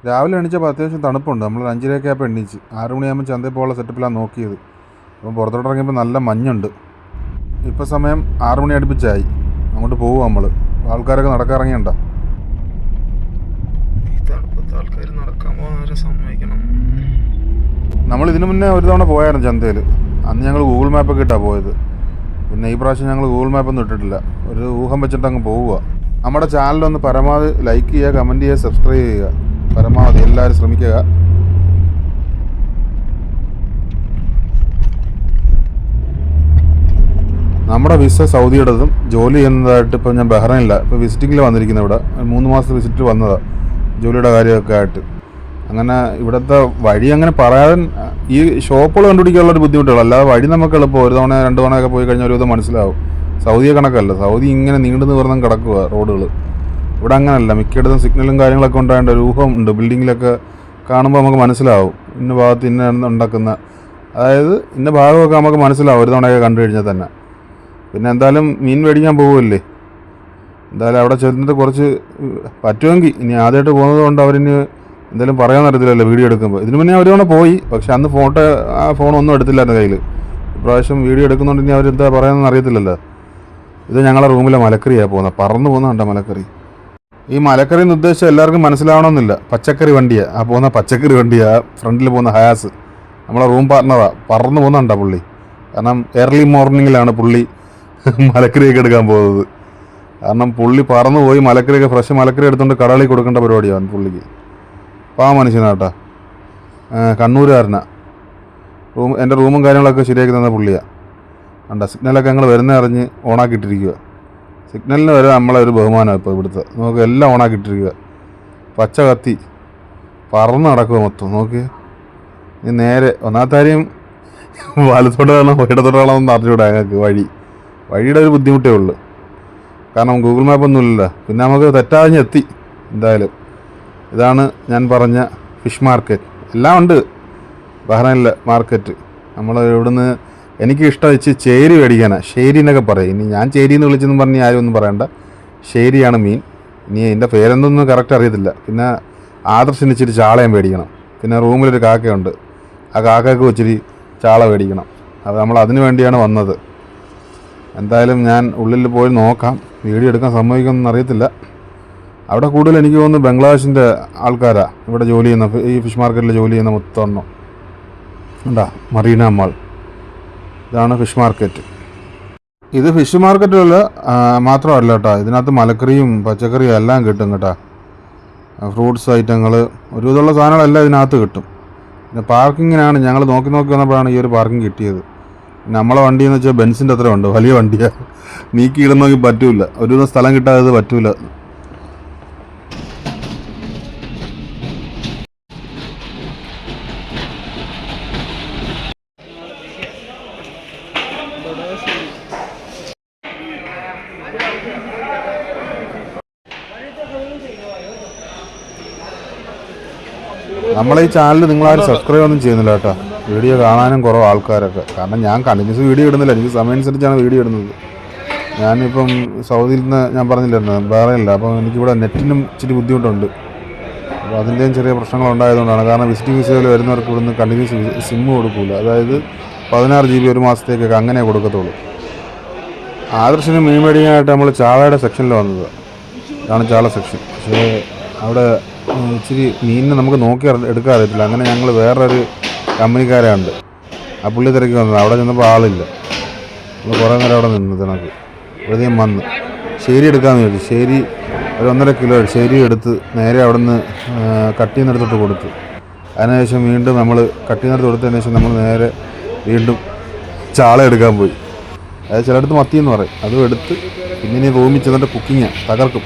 രാവിലെ എണീച്ചപ്പോൾ അത്യാവശ്യം തണുപ്പുണ്ട്. നമ്മൾ 5:30 ആയപ്പോൾ എണീച്ച് 6 മണിയാകുമ്പോൾ ചന്തയിൽ പോകാനുള്ള സെറ്റപ്പിലാണ് നോക്കിയത്. അപ്പം പുറത്തോട്ട് ഇറങ്ങിയപ്പോൾ നല്ല മഞ്ഞുണ്ട്. ഇപ്പോൾ സമയം 6 മണി അടുപ്പിച്ചായി. അങ്ങോട്ട് പോകും നമ്മൾ. ആൾക്കാരൊക്കെ നടക്കാറിറങ്ങിയണ്ട. നമ്മൾ ഇതിനു മുന്നേ ഒരു തവണ പോയായിരുന്നു ചന്തയിൽ. അന്ന് ഞങ്ങൾ ഗൂഗിൾ മാപ്പൊക്കെ ഇട്ടാണ് പോയത്. പിന്നെ ഈ പ്രാവശ്യം ഞങ്ങൾ ഗൂഗിൾ മാപ്പൊന്നും ഇട്ടിട്ടില്ല. ഒരു ഊഹം വെച്ചിട്ട് അങ്ങ് പോവുക. നമ്മുടെ ചാനലൊന്ന് പരമാവധി ലൈക്ക് ചെയ്യുക, കമൻറ്റ് ചെയ്യുക, സബ്സ്ക്രൈബ് ചെയ്യുക. പരമാവധി എല്ലാവരും ശ്രമിക്കുക. നമ്മുടെ വിസ സൗദിയുടേതും ജോലി ചെയ്യുന്നതായിട്ട് ഇപ്പോൾ ഞാൻ ബഹ്റൈനില്ല. ഇപ്പോൾ വിസിറ്റിങ്ങിൽ വന്നിരിക്കുന്നത്. ഇവിടെ 3 മാസത്തെ വിസിറ്റിൽ വന്നതാണ് ജോലിയുടെ കാര്യമൊക്കെ ആയിട്ട്. അങ്ങനെ ഇവിടുത്തെ വഴി അങ്ങനെ പറയാൻ ഈ ഷോപ്പുകൾ കണ്ടുപിടിക്കാനുള്ളൊരു ബുദ്ധിമുട്ടുകൾ, അല്ലാതെ വഴി നമുക്ക് എളുപ്പം. ഒരു തവണ 2 തവണയൊക്കെ പോയി കഴിഞ്ഞാൽ ഒരു വിധം മനസ്സിലാവും. സൗദിയെ കണക്കല്ല. സൗദി ഇങ്ങനെ നീണ്ടു നിവർന്നും കിടക്കുക റോഡുകൾ. ഇവിടെ അങ്ങനെയല്ല. മിക്കയിടത്തും സിഗ്നലും കാര്യങ്ങളൊക്കെ ഉണ്ടായതുകൊണ്ട് ഒരു ഊഹം ഉണ്ട്. ബിൽഡിങ്ങിലൊക്കെ കാണുമ്പോൾ നമുക്ക് മനസ്സിലാവും ഇന്ന ഭാഗത്ത് ഇന്ന ഉണ്ടാക്കുന്ന, അതായത് ഇന്ന ഭാഗമൊക്കെ നമുക്ക് മനസ്സിലാവും ഒരു തവണയൊക്കെ കണ്ടു കഴിഞ്ഞാൽ തന്നെ. പിന്നെ എന്തായാലും മീൻ മേടിക്കാൻ പോകുമല്ലേ, എന്തായാലും അവിടെ ചെന്നിട്ട് കുറച്ച് പറ്റുമെങ്കിൽ, ഇനി ആദ്യമായിട്ട് പോകുന്നത് കൊണ്ട് അവരിന് എന്തായാലും പറയാൻ അറിയത്തില്ലല്ലോ വീഡിയോ എടുക്കുമ്പോൾ. ഇതിന് മുന്നേ ഒരു തവണ പോയി, പക്ഷെ അന്ന് ആ ഫോണൊന്നും എടുത്തില്ലായിരുന്നു കയ്യിൽ. ഇപ്രാവശ്യം വീഡിയോ എടുക്കുന്നുണ്ട്, ഇനി അവരെന്താ പറയാമെന്ന് അറിയത്തില്ലല്ലോ. ഇത് ഞങ്ങളുടെ റൂമിലെ മലക്കറിയാണ് പോകുന്നത്. പറന്നു പോകുന്നുണ്ടോ മലക്കറി. ഈ മലക്കറി എന്ന് ഉദ്ദേശിച്ച് എല്ലാവർക്കും മനസ്സിലാവണമെന്നില്ല. പച്ചക്കറി വണ്ടിയാണ് ആ പോകുന്ന, പച്ചക്കറി വണ്ടിയാണ് ഫ്രണ്ടിൽ പോകുന്ന ഹയാസ്. നമ്മളെ റൂം പാർട്ണറാണ്. പറന്നു പോകുന്നുണ്ടോ പുള്ളി. കാരണം ഏർലി മോർണിംഗിലാണ് പുള്ളി മലക്കറിയൊക്കെ എടുക്കാൻ പോകുന്നത്. കാരണം പുള്ളി പറന്നു പോയി മലക്കറിയൊക്കെ ഫ്രഷ് മലക്കറി എടുത്തുകൊണ്ട് കടകളിൽ കൊടുക്കേണ്ട പരിപാടിയാണ് പുള്ളിക്ക്. മനുഷ്യനാട്ടാ, കണ്ണൂരുകാരനാണ്. എൻ്റെ റൂമും കാര്യങ്ങളൊക്കെ ശരിയാക്കി തന്ന പുള്ളിയാണ്. കണ്ട സിഗ്നലൊക്കെ ഞങ്ങൾ വരുന്ന അറിഞ്ഞ് ഓണാക്കിയിട്ടിരിക്കുക. സിഗ്നലിന് വരെ നമ്മളെ ഒരു ബഹുമാനമാണ് ഇപ്പോൾ ഇവിടുത്തെ. നമുക്ക് എല്ലാം ഓണാക്കിയിട്ടിരിക്കുക. പച്ച കത്തി പറന്ന് നടക്കുക മൊത്തം. നോക്കി ഇനി നേരെ ഒന്നാമത്തെ കാര്യം വലത്തോട്ടാണോ ഇടത്തോട്ടാണോ എന്ന് അറിഞ്ഞുകൂടാ ഞങ്ങൾക്ക്. വഴിയുടെ ഒരു ബുദ്ധിമുട്ടേ ഉള്ളൂ. കാരണം ഗൂഗിൾ മാപ്പൊന്നും ഇല്ലല്ലോ. പിന്നെ നമുക്ക് തെറ്റാഞ്ഞ് എത്തി. എന്തായാലും ഇതാണ് ഞാൻ പറഞ്ഞ ഫിഷ് മാർക്കറ്റ്. എല്ലാം ഉണ്ട് ബഹ്റൈനിലെ മാർക്കറ്റ്. നമ്മൾ ഇവിടുന്ന് എനിക്ക് ഇഷ്ടം വെച്ച് ചേരി മേടിക്കാനാണ്. ശേരി എന്നൊക്കെ പറയും. ഇനി ഞാൻ ചേരി എന്ന് വിളിച്ചെന്ന് പറഞ്ഞ് ആരും ഒന്നും പറയണ്ട. ശേരിയാണ് മീൻ. ഇനി എൻ്റെ പേരെന്തൊന്നും കറക്റ്റ് അറിയത്തില്ല. പിന്നെ ആദർശിന് ഇച്ചിരി ചാളയും മേടിക്കണം. പിന്നെ റൂമിലൊരു കാക്കയുണ്ട്. ആ കാക്കയ്ക്ക് ഇച്ചിരി ചാള മേടിക്കണം. അത് നമ്മൾ അതിന് വേണ്ടിയാണ് വന്നത്. എന്തായാലും ഞാൻ ഉള്ളിൽ പോയി നോക്കാം. വീഡിയോ എടുക്കാൻ സമ്മതിക്കുമെന്ന് അറിയത്തില്ല. അവിടെ കൂടുതൽ എനിക്ക് തോന്നുന്നു ബംഗ്ലാദേശിൻ്റെ ആൾക്കാരാണ് ഇവിടെ ജോലി ചെയ്യുന്ന, ഈ ഫിഷ് മാർക്കറ്റിൽ ജോലി ചെയ്യുന്ന മൊത്തം ഉണ്ടാ. മറീന മാൾ, ഇതാണ് ഫിഷ് മാർക്കറ്റ്. ഇത് ഫിഷ് മാർക്കറ്റുകൾ മാത്രമല്ല കേട്ടോ, ഇതിനകത്ത് മലക്കറിയും പച്ചക്കറിയും എല്ലാം കിട്ടും കേട്ടോ. ഫ്രൂട്ട്സ് ഐറ്റങ്ങൾ, ഒരു വിധമുള്ള സാധനങ്ങളെല്ലാം ഇതിനകത്ത് കിട്ടും. പിന്നെ പാർക്കിങ്ങിനാണ് ഞങ്ങൾ നോക്കി വന്നപ്പോഴാണ് ഈ ഒരു പാർക്കിംഗ് കിട്ടിയത്. നമ്മളെ വണ്ടി എന്ന് വെച്ചാൽ ബെൻസിൻ്റെ അത്ര ഉണ്ട്, വലിയ വണ്ടിയാണ്. നീക്കി ഇടുന്നെങ്കിൽ പറ്റൂല, ഒരു സ്ഥലം കിട്ടാതെ പറ്റൂല. നമ്മളെ ഈ ചാനൽ നിങ്ങളാരും സബ്സ്ക്രൈബ് ഒന്നും ചെയ്യുന്നില്ല കേട്ടോ. വീഡിയോ കാണാനും കുറവ് ആൾക്കാരൊക്കെ. കാരണം ഞാൻ കണ്ടിന്യൂസ് വീഡിയോ ഇടുന്നില്ല. എനിക്ക് സമയം അനുസരിച്ചാണ് വീഡിയോ ഇടുന്നത്. ഞാനിപ്പം സൗദിയിൽ നിന്ന് ഞാൻ പറഞ്ഞില്ലായിരുന്നു, ബഹ്റൈനില്ല. അപ്പോൾ എനിക്കിവിടെ നെറ്റിനും ഇച്ചിരി ബുദ്ധിമുട്ടുണ്ട്. അപ്പോൾ അതിൻ്റെയും ചെറിയ പ്രശ്നങ്ങളുണ്ടായതുകൊണ്ടാണ്. കാരണം വിസിറ്റിംഗ് വിസയിൽ വരുന്നവർക്ക് ഇവിടുന്ന് കണ്ടിന്യൂസ് സിമ്മ് കൊടുക്കില്ല. അതായത് 16 GB ഒരു മാസത്തേക്കൊക്കെ അങ്ങനെ കൊടുക്കത്തുള്ളൂ. ആദർശിന് മീൻ മേടിക്കാനായിട്ട് നമ്മൾ ചാളയുടെ സെക്ഷനിൽ വന്നത്. ഇതാണ് ചാള സെക്ഷൻ. പക്ഷേ അവിടെ ഇച്ചിരി മീനിനെ നമുക്ക് നോക്കി എടുക്കാൻ അറിയത്തില്ല. അങ്ങനെ ഞങ്ങൾ വേറൊരു കമ്പനിക്കാരുണ്ട്, ആ പുള്ളി തിരക്കി വന്നത്. അവിടെ ചെന്നപ്പോൾ ആളില്ല. നമ്മൾ കുറേ നേരം അവിടെ നിന്നത്. നമുക്ക് വെറുതെ വന്ന് ശേരി എടുക്കാമെന്ന് ചോദിച്ചു. ശേരി ഒരു 1.5 കിലോ ശേരി എടുത്ത് നേരെ അവിടെ നിന്ന് കട്ട് ചെയ്യുന്നിടത്തോട്ട് കൊടുത്തു. അതിനുശേഷം വീണ്ടും നമ്മൾ കട്ട് ചെയ്യുന്നിടത്ത് കൊടുത്തതിന് ശേഷം നമ്മൾ നേരെ വീണ്ടും ചാള എടുക്കാൻ പോയി. അതായത് ചിലയിടത്ത് മത്തി എന്ന് പറയും. അതും എടുത്ത് പിന്നെ ഇനി റൂമിൽ ചെന്നിട്ട് കുക്കിങ്ങാണ്, തകർക്കും.